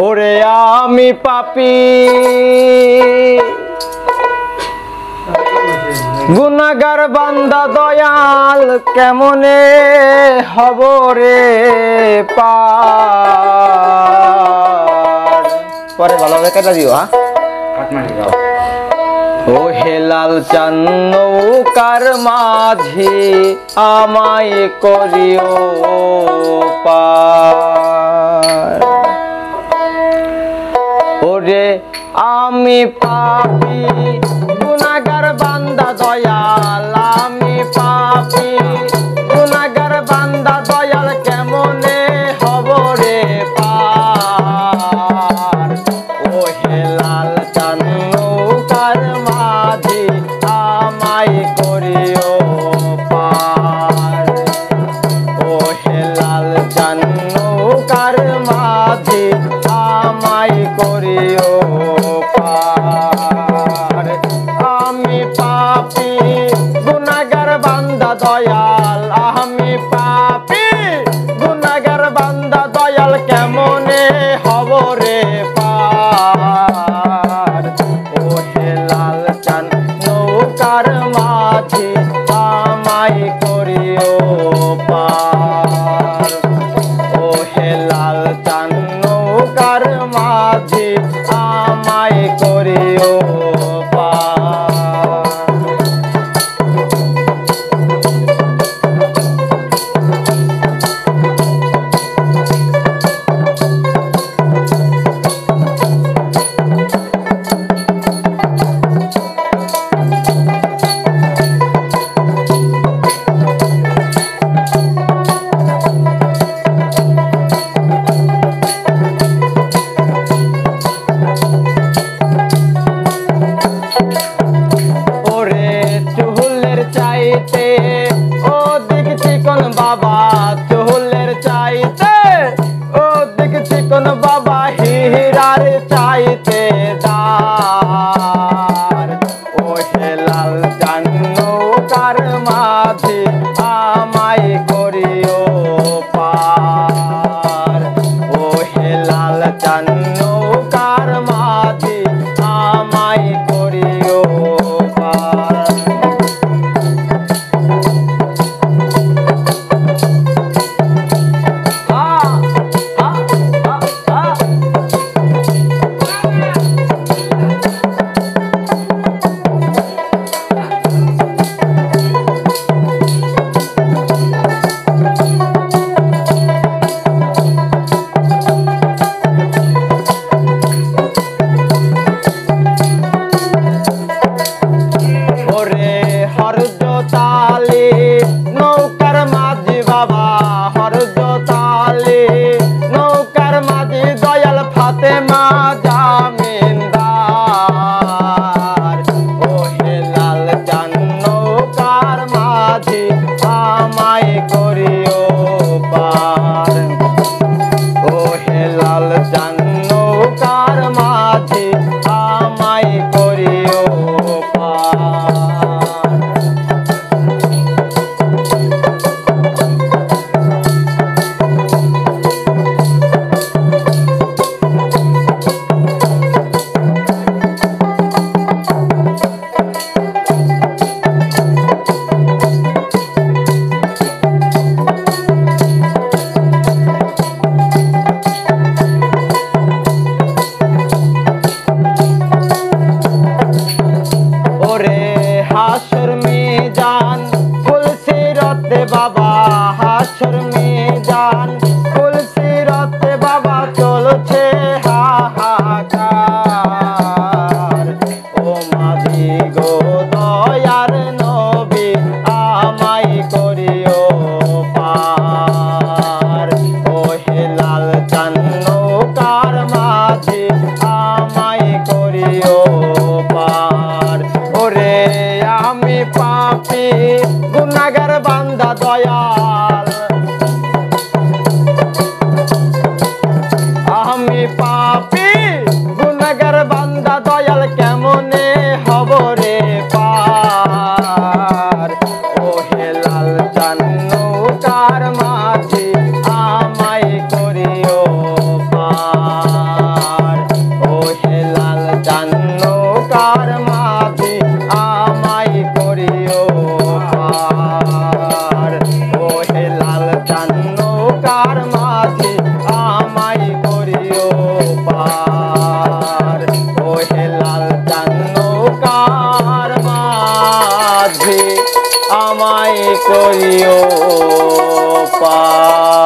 ওরে আমি পাপী গুনাহগার বান্দা দয়াল কেমনে হব রে পার। পরে ভালোভাবে কেটে দিও। ও হেলাল চান নৌকার মাঝি আমায় করিও পার। ওরে আমি পাপী গুনাহগার বান্দা দয়াল, আমি পাপী গুনাহগার বান্দা দয়াল কেমনে হব রে পার। ও হেলাল চান নৌকার মাঝি আমায় করিও পার। ও হেলাল চান নৌকার মাঝি আমায় করিও পার। আমি পাপী গুনাহগার বান্দা দয়াল, আমি পাপী গুনাহগার বান্দা দয়াল কেমনে হব রে পার। ও হেলাল চান নৌকার মাঝি আমায় করিও পার। ও হেলাল চান নৌকার মাঝি আমায় করিও পার। ওদিক চিকন বাবা চুলের চাইতে, ওদিক চিকন বাবা হীরার চাইতে দার। ও হেলাল চান নৌকার মাঝি আমায় করিও পার। ও হেলাল চান নৌকার মাঝি আমায় করিও পার। হরজতালি নৌকার মাঝি বাবা, হরজতালি নৌকার মাঝি দয়াল ফাতেমা জামিনদার। ও হেলাল চান নৌকার মাঝি আমায় করিও পার। ও হেলাল চান নৌকার মাঝি আমায় করিও পার। হাসর মিজান ফুলসিরাতে বাবা, হাসর মিজান ফুলসিরাতে বাবা চলছে হাহাকার। ও মাঝি গো দয়ার নবী আমায় করিও পার। ও হেলাল চান নৌকার মাঝি আমায় করিও পার। ওরে আমি পাপী গুনাহগার বান্দা দয়াল, আমি পাপী গুনাহগার বান্দা দয়াল কেমনে হব রে পার। ও হেলাল চান নৌকার মাঝি আমায় করিও পার। চান নৌকার মাঝি আমায় করিও পার। ও হে লাল চান নৌকার মাঝি আমায় করিও পার। ও হে লাল চান নৌকার মাঝি আমায় করিও পার।